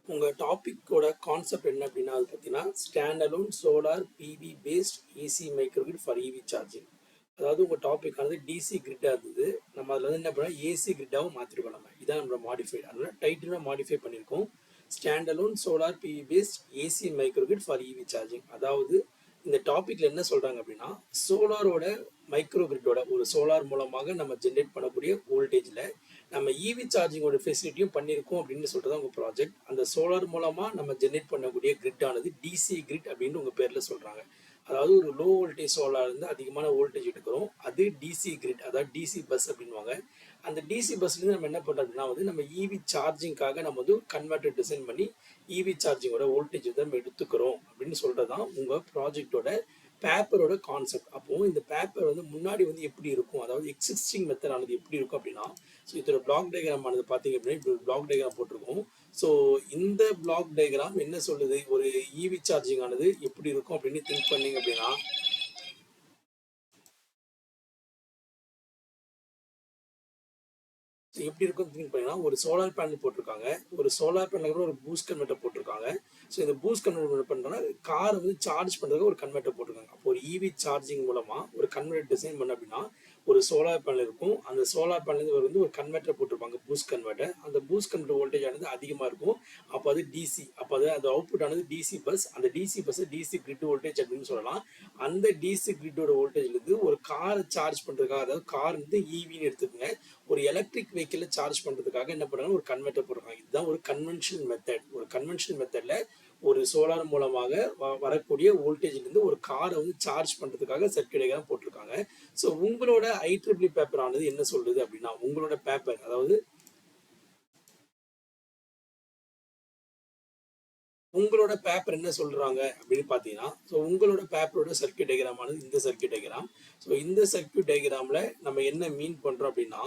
உங்கள் டாப்பிக்கோட கான்செப்ட் என்ன அப்படின்னா அது பார்த்தீங்கன்னா stand alone solar PV based AC microgrid for EV charging. அதாவது உங்கள் டாபிக் ஆனது டிசி கிரிட்டாக இருந்தது. நம்ம அதில் வந்து என்ன பண்ணோம், ஏசி கிரிட்டாகவும் மாற்றிருக்கோம். இதான் நம்மளோட மாடிஃபைட், அதனால் டைட்டிலும் மாடிஃபை பண்ணியிருக்கோம். Stand alone solar PV based AC microgrid for EV charging. அதாவது இந்த டாப்பிக்கில் என்ன சொல்கிறாங்க அப்படின்னா, சோலாரோட மைக்ரோகிரிட்டோட ஒரு சோலார் மூலமாக நம்ம ஜென்ரேட் பண்ணக்கூடிய வோல்டேஜில் நம்ம இவி சார்ஜிங்கோட ஃபெசிலிட்டியும் பண்ணியிருக்கோம் அப்படின்னு சொல்கிறது உங்கள் ப்ராஜெக்ட். அந்த சோலார் மூலமாக நம்ம ஜென்ரேட் பண்ணக்கூடிய கிரிட் ஆனது டிசி கிரிட் அப்படின்னு உங்கள் பேரில் சொல்கிறாங்க. அதாவது ஒரு லோ வோல்டேஜ் சோலார் இருந்து அதிகமான வோல்டேஜ் எடுக்கிறோம், அது டிசி கிரிட், அதாவது டிசி பஸ் அப்படின்வாங்க. அந்த டிசி பஸ்லேருந்து நம்ம என்ன பண்ணுறோம் அப்படின்னா வந்து நம்ம இவி சார்ஜிங்காக நம்ம வந்து கன்வெர்ட்டர் டிசைன் பண்ணி இவி சார்ஜிங்கோட வோல்டேஜ் வந்து நம்ம எடுத்துக்கிறோம் அப்படின்னு சொல்கிறது தான் உங்கள் ப்ராஜெக்டோட பேப்பரோட கான்செப்ட். அப்போ இந்த பேப்பர் வந்து முன்னாடி வந்து எப்படி இருக்கும், அதாவது எக்ஸிஸ்டிங் மெத்தட் ஆனது எப்படி இருக்கும் அப்படின்னா, ஸோ இதோட பிளாக் டயக்ராம் ஆனது பார்த்தீங்க அப்படின்னா இப்படி ஒரு பிளாக் டயக்ராம் போட்டிருக்கோம். ஸோ இந்த பிளாக் டயக்ராம் என்ன சொல்லுது, ஒரு இவி சார்ஜிங் ஆனது எப்படி இருக்கும் அப்படின்னு திங்க் பண்ணீங்க அப்படின்னா, எப்படி இருக்கும் திங்க் பண்ணிங்கன்னா, ஒரு சோலார் பேனல் போட்டிருக்காங்க, ஒரு சோலார் பேனலுக்கு அப்புறம் ஒரு பூஸ்ட் கன்வெர்ட்டர் போட்டிருக்காங்க. ஸோ இந்த பூஸ்ட் கன்வெர்ட்டர் பண்ணுறோன்னா கார் வந்து சார்ஜ் பண்ணுறதுக்கு ஒரு கன்வெர்ட்டர் போட்டிருக்காங்க. அப்போ ஒரு இவி சார்ஜிங் மூலமாக ஒரு கன்வெர்ட்டர் டிசைன் பண்ண அப்படின்னா ஒரு சோலார் பேனல் இருக்கும். அந்த சோலார் பேனல் வந்து ஒரு கன்வெர்ட்டர் போட்டிருப்பாங்க, பூஸ்ட் கன்வெர்ட்டர். அந்த பூஸ்ட் கன்வெர்ட்டர் வோல்டேஜ் ஆனது அதிகமாக இருக்கும். அப்போ அது டிசி, அப்போ அது அவுட்புட் ஆனது டிசி பஸ். அந்த DC bus DC grid voltage அப்படின்னு சொல்லலாம். அந்த டிசி கிரிட்டோட வோல்டேஜ்லேருந்து ஒரு காரை சார்ஜ் பண்ணுறதுக்காக, அதாவது கார் வந்து இவின்னு எடுத்துக்கோங்க, ஒரு எலக்ட்ரிக் வெஹிக்கிளை சார்ஜ் பண்ணுறதுக்காக என்ன பண்ணுறாங்க, ஒரு கன்வெர்ட்டர் போடுறாங்க. இதுதான் ஒரு கன்வென்ஷனல் மெத்தட். ஒரு கன்வென்ஷனல் மெத்தடில் ஒரு சோலார் மூலமாக வரக்கூடிய வோல்டேஜ்லேருந்து ஒரு காரை வந்து சார்ஜ் பண்ணுறதுக்காக சர்க்யூட் டயக்ராம் போட்டிருக்காங்க. ஸோ உங்களோட IEEE பேப்பர் ஆனது என்ன சொல்லுது அப்படின்னா, உங்களோட பேப்பர், அதாவது உங்களோட பேப்பர் என்ன சொல்றாங்க அப்படின்னு பார்த்தீங்கன்னா, ஸோ உங்களோட பேப்பரோட சர்க்யூட் டயக்ராம் ஆனது இந்த சர்க்யூட் டயக்ராம். ஸோ இந்த சர்க்யூட் டயக்ராமில் நம்ம என்ன மீன் பண்ணுறோம் அப்படின்னா,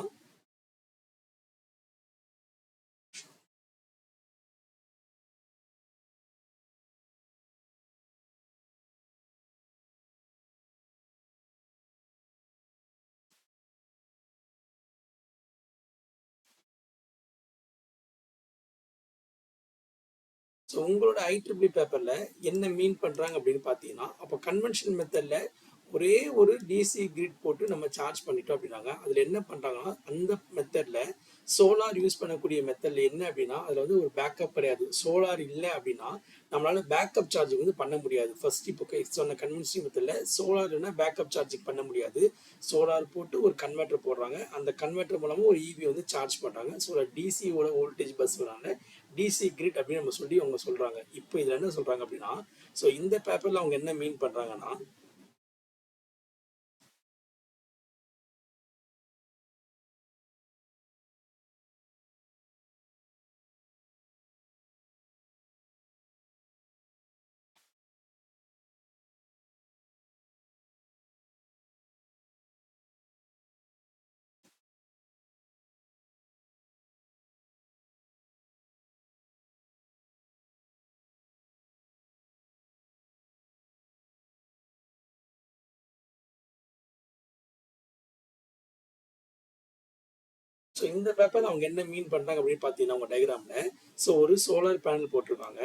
ஸோ உங்களோட IEEE பேப்பரில் என்ன மீன் பண்ணுறாங்க அப்படின்னு பார்த்தீங்கன்னா, அப்போ கன்வென்ஷனல் மெத்தடில் ஒரே ஒரு டிசி கிரிட் போட்டு நம்ம சார்ஜ் பண்ணிட்டோம் அப்படின்னாங்க. அதில் என்ன பண்ணுறாங்கன்னா, அந்த மெத்தடில் சோலார் யூஸ் பண்ணக்கூடிய மெத்தடில் என்ன அப்படின்னா, அதில் வந்து ஒரு பேக்கப் கிடையாது. சோலார் இல்லை அப்படின்னா நம்மளால பேக்கப் சார்ஜிங் வந்து பண்ண முடியாது. ஃபர்ஸ்ட் இப்போ சொன்ன கன்வென்ஷனல் மெத்தடில் சோலார் இல்லைன்னா பேக்கப் சார்ஜிங் பண்ண முடியாது. சோலார் போட்டு ஒரு கன்வெர்ட்டர் போடுறாங்க, அந்த கன்வெர்ட்டர் மூலமாக ஒரு இவி வந்து சார்ஜ் பண்ணுறாங்க. ஸோ டிசியோட வோல்டேஜ் பஸ் வராங்க, டிசி கிரிட் அப்படின்னு நம்ம சொல்லி அவங்க சொல்றாங்க. இப்போ இதுல என்ன சொல்றாங்க அப்படின்னா, ஸோ இந்த பேப்பர்ல அவங்க என்ன மீன் பண்றாங்கன்னா, ஸோ இந்த பேப்பர்ல அவங்க என்ன மீன் பண்றாங்க அப்படின்னு பார்த்தீங்கன்னா, அவங்க டயக்ராம்ல ஸோ ஒரு சோலார் பேனல் போட்டிருக்காங்க.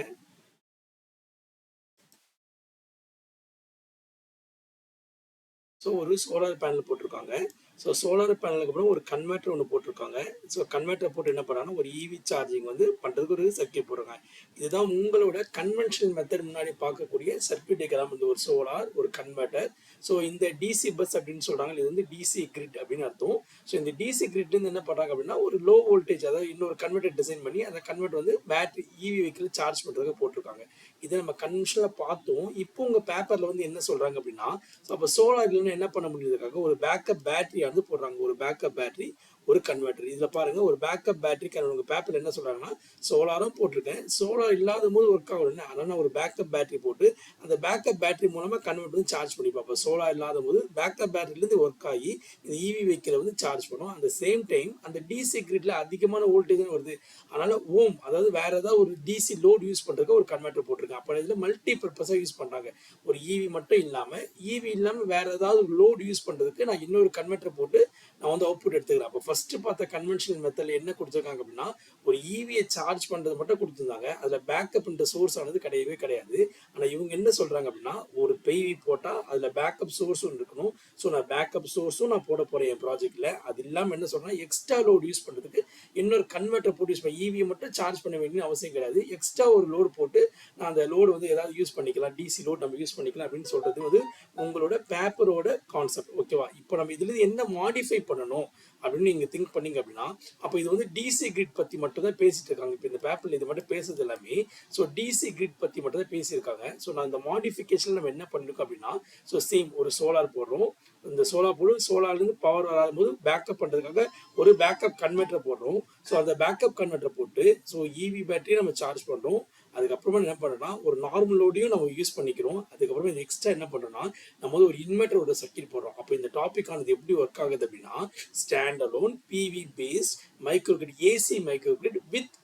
ஸோ ஒரு சோலார் பேனல் போட்டிருக்காங்க. ஸோ சோலார் பேனலுக்கு அப்புறம் ஒரு கன்வெர்ட்டர் ஒன்று போட்டிருக்காங்க. ஸோ கன்வெர்ட்டர் போட்டு என்ன பண்ணுறாங்கன்னா, ஒரு இவி சார்ஜிங் வந்து பண்ணுறதுக்கு ஒரு சர்க்யூட் போட்டிருக்காங்க. இதுதான் உங்களோட கன்வென்ஷனல் மெத்தட் முன்னாடி பார்க்கக்கூடிய சர்க்யூட் டயக்ராம். இந்த ஒரு சோலார், ஒரு கன்வெர்ட்டர். ஸோ இந்த டிசி பஸ் அப்படின்னு சொல்கிறாங்க, இது வந்து டிசி கிரிட் அப்படின்னு அர்த்தம். ஸோ இந்த டிசி கிரிட்லேருந்து என்ன பண்ணுறாங்க அப்படின்னா, ஒரு லோ வோல்டேஜ், அதாவது இன்னொரு கன்வெர்ட்டர் டிசைன் பண்ணி அந்த கன்வெர்ட்டர் வந்து பேட்டரி இவி வெஹிக்கிள் சார்ஜ் பண்ணுறதுக்கு போட்டிருக்காங்க. இதை நம்ம கன்வென்ஷனலாக பார்த்தோம். இப்போ உங்கள் பேப்பரில் வந்து என்ன சொல்கிறாங்க அப்படின்னா, ஸோ அப்போ சோலார் இல்லைன்னா என்ன பண்ண முடியுதுக்காக ஒரு பேக்கப் பேட்டரி வந்து போடுறாங்க. ஒரு பேக்கப் பேட்டரி, ஒரு கன்வெர்ட்டர். இதில் பாருங்க, ஒரு பேக்கப் பேட்டரி உங்கள் பேப்பரில் என்ன சொல்கிறாங்கன்னா, சோலாரும் போட்டிருக்கேன், சோலார் இல்லாத போது ஒர்க் ஆகணும், அதனால் ஒரு பேக்கப் பேட்டரி போட்டு அந்த பேக்கப் பேட்டரி மூலமாக கன்வெர்ட் வந்து சார்ஜ் பண்ணி பார்ப்போம். சோலார் இல்லாத போது பேக்கப் பேட்டரியிலேருந்து ஒர்க் ஆகி இந்த இவி வெஹிக்கிளை வந்து சார்ஜ் பண்ணும். அந்த சேம் டைம் அந்த டிசி கிரிட்ல அதிகமான வோல்டேஜ் வருது, அதனால ஓம், அதாவது வேற ஏதாவது ஒரு டிசி லோட் யூஸ் பண்ணுறதுக்கு ஒரு கன்வெர்ட்டர் போட்டிருக்கேன். அப்போ இதில் மல்டி பர்பஸாக யூஸ் பண்ணுறாங்க. ஒரு இவி மட்டும் இல்லாமல் வேற ஏதாவது லோட் யூஸ் பண்ணுறதுக்கு நான் இன்னொரு கன்வெர்ட்டர் போட்டு நான் வந்து அவுட்புட் எடுத்துக்கிறேன். அப்போ ஃபர்ஸ்ட் பார்த்த கன்வென்ஷனல் மெத்தட்ல என்ன கொடுத்துருக்காங்க அப்படின்னா ஒரு ஈவியை சார்ஜ் பண்றது மட்டும் கொடுத்துருந்தாங்க. அதுல பேக்கப் என்ற சோர்ஸ் ஆனது கிடையவே கிடையாது. ஆனா இவங்க என்ன சொல்றாங்க அப்படின்னா ஒரு பிவி போட்டா அதுல பேக்கப் சோர்ஸும் இருக்கணும். ஸோ நான் பேக்கப் சோர்ஸும் நான் போட போறேன் என் ப்ராஜெக்ட்ல. அது இல்லாம என்ன சொல்றேன்னா எக்ஸ்ட்ரா லோட் யூஸ் பண்றதுக்கு இன்னொரு கன்வெர்ட்டர் போட்டு யூஸ் பண்ணி ஈவியை மட்டும் சார்ஜ் பண்ண வேண்டிய அவசியம் கிடையாது. எக்ஸ்ட்ரா ஒரு லோடு போட்டு நான் அந்த லோடு வந்து ஏதாவது யூஸ் பண்ணிக்கலாம், டிசி லோட் நம்ம யூஸ் பண்ணிக்கலாம் அப்படின்னு சொல்றது வந்து உங்களோட பேப்பரோட கான்செப்ட். ஓகேவா? இப்போ நம்ம இதுல என்ன மாடிஃபை பண்ணணும் அப்படின்னு நீங்க திங்க் பண்ணீங்க அப்படின்னா அப்போ இது வந்து டிசி கிரிட் பத்தி மட்டும் தான் பேசிட்டு இருக்காங்க. இப்போ இந்த பேப்பர்ல இது மட்டும் பேசுறது எல்லாமே ஸோ டிசி கிரிட் பத்தி மட்டும் தான் பேசியிருக்காங்க. ஸோ நான் இந்த மாடிஃபிகேஷன் நம்ம என்ன பண்ணிருக்கோம் அப்படின்னா ஸோ சேம் ஒரு சோலார் போடுறோம். இந்த சோலார் போடு சோலார்லேருந்து பவர் வராத போது பேக்கப் பண்ணுறதுக்காக ஒரு பேக்கப் கன்வெர்ட்டர் போடுறோம். ஸோ அந்த பேக்கப் கன்வெர்ட்டர் போட்டு ஸோ இவி பேட்டரியை நம்ம சார்ஜ் பண்ணுறோம். அதுக்கப்புறமா என்ன பண்ணுறோம்னா ஒரு நார்மல் லோடையும் நம்ம யூஸ் பண்ணிக்கிறோம். அதுக்கப்புறமா இந்த எக்ஸ்ட்ரா என்ன பண்ணுறோம்னா நம்ம வந்து ஒரு இன்வெர்டரோட சர்க்யூட் போடுறோம். அப்போ இந்த டாபிக் ஆனது எப்படி ஒர்க் ஆகுது அப்படின்னா stand alone PV based microgrid AC microgrid with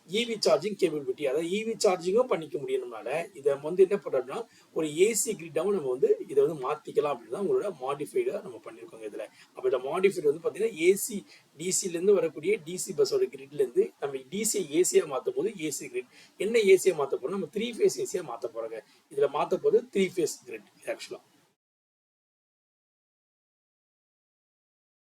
EV charging capability. அதாவது இவி சார்ஜிங்கும் பண்ணிக்க முடியும் நம்மளால. இதை வந்து என்ன பண்ணுறோம்னா ஒரு ஏசி கிரிட்டாவும் நம்ம வந்து இதை வந்து மாற்றிக்கலாம் அப்படின்னு தான் உங்களோட மாடிஃபைடாக நம்ம பண்ணியிருக்கோங்க இதில். அப்போ இந்த மாடிஃபைடு வந்து பார்த்தீங்கன்னா ஏசி டிசிலேருந்து வரக்கூடிய டிசி பஸ்ஸோட கிரிட்லேருந்து நம்ம டிசி ஏசியாக மாற்றும் போது ஏசி கிரிட் என்ன ஏசியாக மாற்ற போகிறோம் நம்ம 3 ஃபேஸ் ஏசியாக மாற்ற போகிறோங்க. இதில் மாற்ற போது 3 ஃபேஸ் கிரிட் ஆக்சுவலாக.